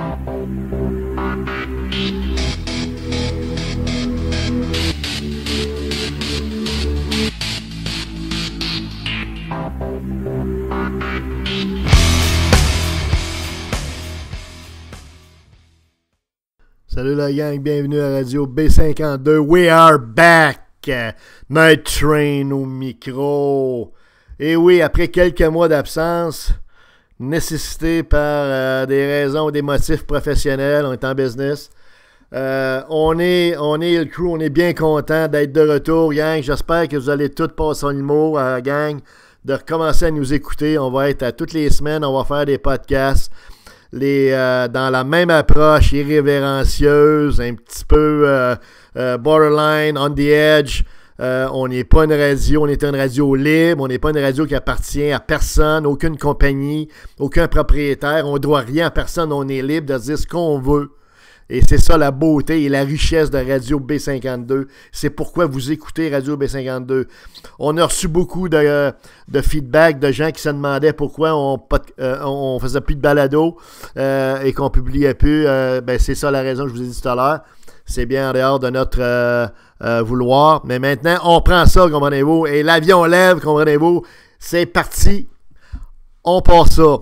Salut la gang, bienvenue à Radio B52. We are back! Night Train au micro. Et oui, après quelques mois d'absence, nécessité par des raisons ou des motifs professionnels, on est en business. On est le crew, on est bien content d'être de retour, gang. J'espère que vous allez tous passer en humour, gang, de recommencer à nous écouter. On va être à toutes les semaines, on va faire des podcasts. Dans la même approche irrévérencieuse, un petit peu borderline, on the edge. On n'est pas une radio, on est une radio libre, on n'est pas une radio qui appartient à personne, aucune compagnie, aucun propriétaire. On ne doit rien à personne, on est libre de dire ce qu'on veut. Et c'est ça la beauté et la richesse de Radio B52. C'est pourquoi vous écoutez Radio B52. On a reçu beaucoup de feedback de gens qui se demandaient pourquoi on faisait plus de balado et qu'on publiait plus. C'est ça la raison que je vous ai dit tout à l'heure. C'est bien en dehors de notre vouloir. Mais maintenant, on prend ça, comprenez-vous. Et l'avion lève, comprenez-vous. C'est parti. On part ça.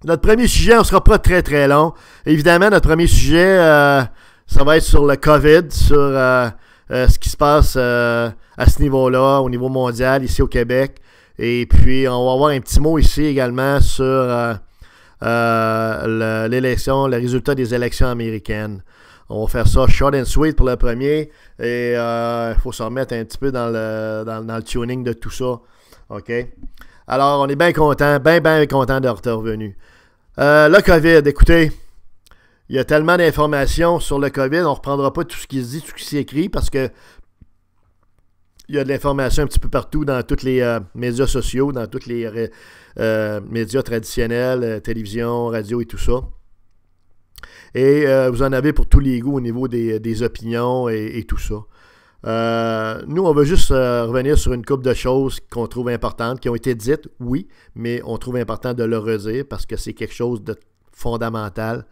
Notre premier sujet, on ne sera pas très très long. Évidemment, notre premier sujet, ça va être sur le COVID, sur ce qui se passe à ce niveau-là, au niveau mondial, ici au Québec. Et puis, on va avoir un petit mot ici également sur l'élection, le résultat des élections américaines. On va faire ça short and sweet pour le premier. Et il faut se remettre un petit peu dans le tuning de tout ça. OK? Alors, on est bien content de revenu. Le COVID, écoutez, il y a tellement d'informations sur le COVID, on ne reprendra pas tout ce qui se dit, tout ce qui s'écrit, parce que il y a de l'information un petit peu partout dans tous les médias sociaux, dans tous les médias traditionnels, télévision, radio et tout ça. Et vous en avez pour tous les goûts au niveau des opinions et tout ça. Nous, on va juste revenir sur une couple de choses qu'on trouve importantes, qui ont été dites, oui, mais on trouve important de le redire parce que c'est quelque chose de fondamental.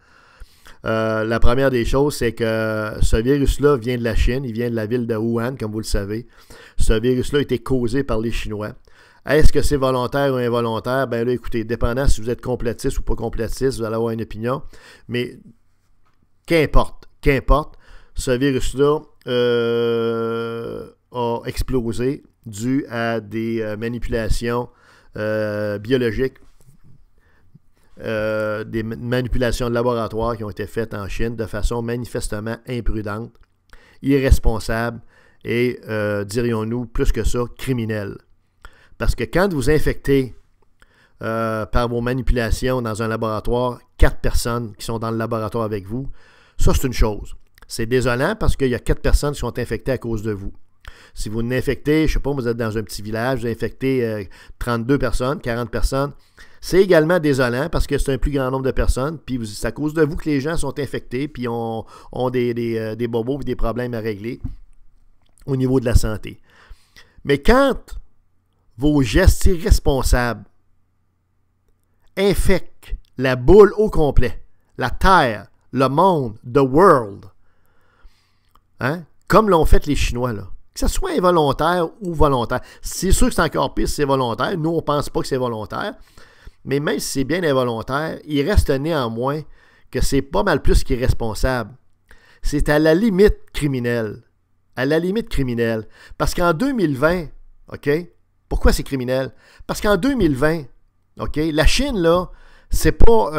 La première des choses, c'est que ce virus-là vient de la Chine, il vient de la ville de Wuhan, comme vous le savez. Ce virus-là a été causé par les Chinois. Est-ce que c'est volontaire ou involontaire? Ben là, écoutez, dépendant si vous êtes complotiste ou pas complotiste, vous allez avoir une opinion, mais qu'importe, ce virus-là a explosé dû à des manipulations biologiques, des manipulations de laboratoire qui ont été faites en Chine de façon manifestement imprudente, irresponsable et, dirions-nous, plus que ça, criminelle. Parce que quand vous infectez par vos manipulations dans un laboratoire 4 personnes qui sont dans le laboratoire avec vous, ça c'est une chose. C'est désolant parce qu'il y a 4 personnes qui sont infectées à cause de vous. Si vous n'infectez, je ne sais pas, vous êtes dans un petit village, vous infectez 32 personnes, 40 personnes, c'est également désolant parce que c'est un plus grand nombre de personnes, puis c'est à cause de vous que les gens sont infectés, puis ont des bobos et des problèmes à régler au niveau de la santé. Mais quand vos gestes irresponsables infectent la boule au complet, la Terre, le monde, the world, hein? Comme l'ont fait les Chinois, là. Que ce soit involontaire ou volontaire. C'est sûr que c'est encore pire si c'est volontaire. Nous, on ne pense pas que c'est volontaire. Mais même si c'est bien involontaire, il reste néanmoins que c'est pas mal plus qu'irresponsable. C'est à la limite criminel. À la limite criminelle. Parce qu'en 2020, OK? Pourquoi c'est criminel? Parce qu'en 2020, OK? La Chine, là, c'est pas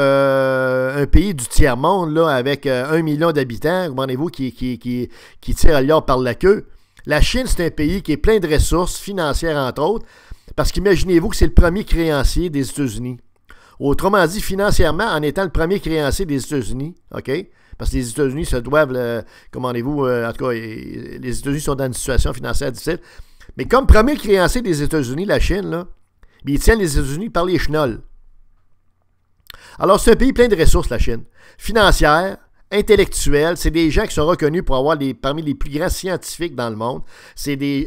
un pays du tiers-monde là, avec 1 million d'habitants, comprenez-vous, qui tire à liard par la queue. La Chine, c'est un pays qui est plein de ressources financières, entre autres, parce qu'imaginez-vous que c'est le premier créancier des États-Unis. Autrement dit, financièrement, en étant le premier créancier des États-Unis, OK? Parce que les États-Unis se doivent, commandez-vous, en tout cas, les États-Unis sont dans une situation financière difficile. Mais comme premier créancier des États-Unis, la Chine, là, ils tiennent les États-Unis par les chenolles. Alors, c'est un pays plein de ressources, la Chine. Financières, intellectuelles, c'est des gens qui sont reconnus pour avoir parmi les plus grands scientifiques dans le monde.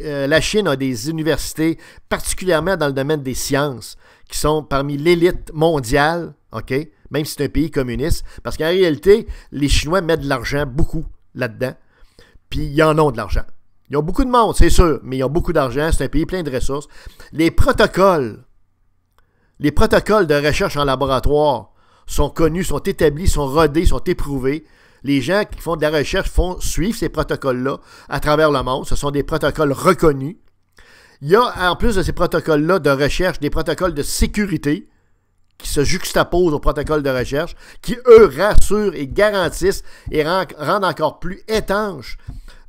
La Chine a des universités, particulièrement dans le domaine des sciences, qui sont parmi l'élite mondiale, OK? même si c'est un pays communiste, parce qu'en réalité, les Chinois mettent de l'argent beaucoup là-dedans, puis ils en ont de l'argent. Ils ont beaucoup de monde, c'est sûr, mais ils ont beaucoup d'argent, c'est un pays plein de ressources. Les protocoles de recherche en laboratoire sont connus, sont établis, sont rodés, sont éprouvés. Les gens qui font de la recherche suivent ces protocoles-là à travers le monde. Ce sont des protocoles reconnus. Il y a, en plus de ces protocoles-là de recherche, des protocoles de sécurité qui se juxtaposent aux protocoles de recherche, qui, eux, rassurent et garantissent et rendent encore plus étanche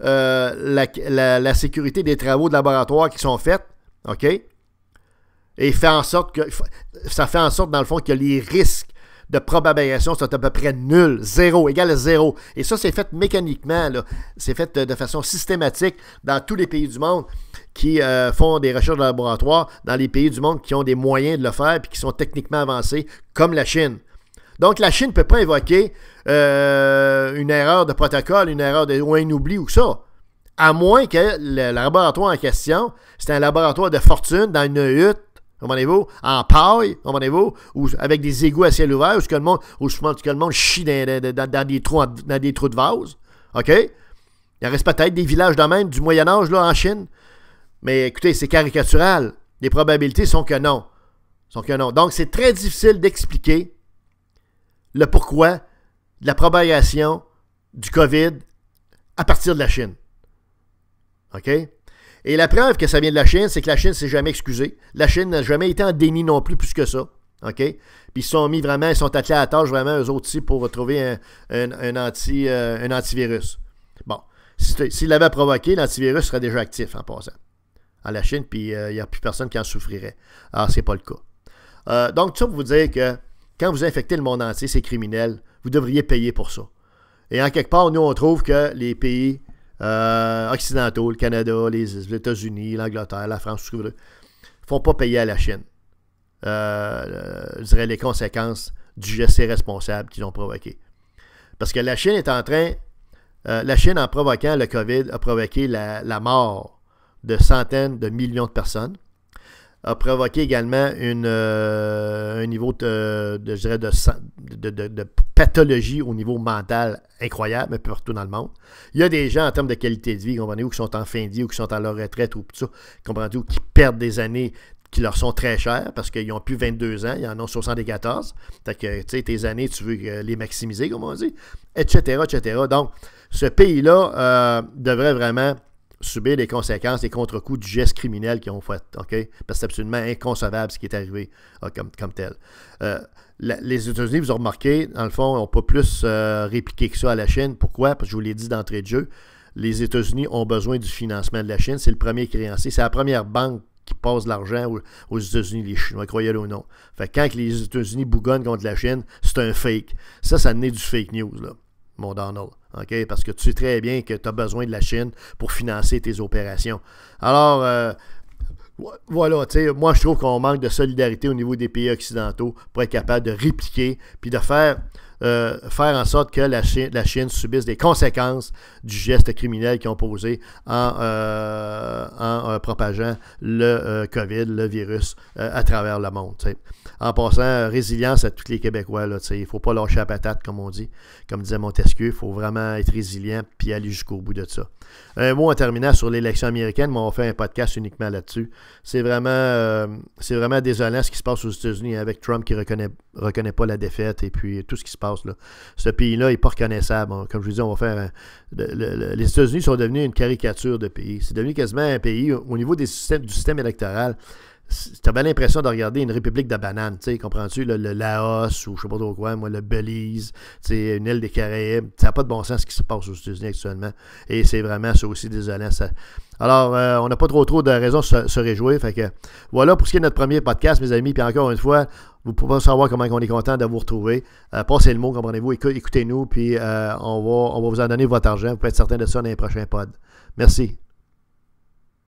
la sécurité des travaux de laboratoire qui sont faits. OK? Et ça fait en sorte, dans le fond, que les risques de probabilisation sont à peu près nuls, zéro, égal à zéro. Et ça, c'est fait mécaniquement, là. C'est fait de façon systématique dans tous les pays du monde qui font des recherches de laboratoire, dans les pays du monde qui ont des moyens de le faire et qui sont techniquement avancés, comme la Chine. Donc, la Chine ne peut pas invoquer une erreur de protocole, ou un oubli ou ça. À moins que le laboratoire en question, c'est un laboratoire de fortune dans une hutte, comprenez-vous, en paille, comprenez-vous, ou avec des égouts à ciel ouvert, où le monde chie dans des trous de vase. OK? Il en reste peut-être des villages de même du Moyen-Âge là, en Chine. Mais écoutez, c'est caricatural. Les probabilités sont que non. Donc, c'est très difficile d'expliquer le pourquoi de la propagation du COVID à partir de la Chine. OK? Et la preuve que ça vient de la Chine, c'est que la Chine ne s'est jamais excusée. La Chine n'a jamais été en déni non plus que ça. OK? Puis ils sont attelés à la tâche vraiment, eux autres aussi, pour retrouver un antivirus. Bon, s'il l'avait provoqué, l'antivirus serait déjà actif en passant à la Chine, puis il n'y a plus personne qui en souffrirait. Alors, c'est pas le cas. Donc, tout ça pour vous dire que quand vous infectez le monde entier, c'est criminel, vous devriez payer pour ça. Et en quelque part, nous, on trouve que les pays occidentaux, le Canada, les États-Unis, l'Angleterre, la France, tout ce que vous voulez, ne font pas payer à la Chine. Je dirais les conséquences du geste irresponsable qu'ils ont provoqué. Parce que la Chine est en train... la Chine, en provoquant le COVID, a provoqué la mort de centaines de millions de personnes, a provoqué également un niveau de pathologie au niveau mental incroyable, un peu partout dans le monde. Il y a des gens en termes de qualité de vie, comprenez-vous, qui sont en fin de vie ou qui sont à leur retraite ou tout ça, comprenez-vous, qui perdent des années qui leur sont très chères parce qu'ils n'ont plus 22 ans, ils en ont 74. Fait que, tu sais, tes années, tu veux les maximiser, comme on dit, etc., etc. Donc, ce pays-là devrait vraiment subir les conséquences, les contre-coups du geste criminel qu'ils ont fait, OK? Parce que c'est absolument inconcevable ce qui est arrivé comme tel. Les États-Unis, vous avez remarqué, dans le fond, n'ont pas plus répliqué que ça à la Chine. Pourquoi? Parce que je vous l'ai dit d'entrée de jeu, les États-Unis ont besoin du financement de la Chine. C'est le premier créancier. C'est la première banque qui passe de l'argent aux États-Unis, les Chinois, croyez-le ou non. Fait que quand les États-Unis bougonnent contre la Chine, c'est un fake. Ça naît du fake news, là, mon Donald. OK? Parce que tu sais très bien que tu as besoin de la Chine pour financer tes opérations. Alors, voilà, tu sais, moi je trouve qu'on manque de solidarité au niveau des pays occidentaux pour être capable de répliquer puis de faire en sorte que la Chine subisse des conséquences du geste criminel qu'ils ont posé en propageant le COVID, le virus, à travers le monde. T'sais. En passant, résilience à tous les Québécois. Il ne faut pas lâcher la patate, comme on dit. Comme disait Montesquieu, il faut vraiment être résilient puis aller jusqu'au bout de ça. Un mot en terminant sur l'élection américaine, mais on fait un podcast uniquement là-dessus. C'est vraiment désolant ce qui se passe aux États-Unis avec Trump qui reconnaît pas la défaite et puis tout ce qui se passe là. Ce pays-là n'est pas reconnaissable. Comme je vous dis, on va faire les États-Unis sont devenus une caricature de pays. C'est devenu quasiment un pays au niveau du système électoral. Tu avais l'impression de regarder une république de bananes, tu sais, comprends-tu, le Laos ou je sais pas trop quoi, moi, le Belize, tu sais, une île des Caraïbes. Ça n'a pas de bon sens ce qui se passe aux États-Unis actuellement. Et c'est vraiment ça aussi désolant. Alors, on n'a pas trop de raisons de se réjouir. Fait que voilà pour ce qui est de notre premier podcast, mes amis. Puis encore une fois, vous pouvez savoir comment on est content de vous retrouver. Passez le mot, comprenez-vous, écoutez-nous, puis on va vous en donner votre argent. Vous pouvez être certain de ça dans les prochains pods. Merci.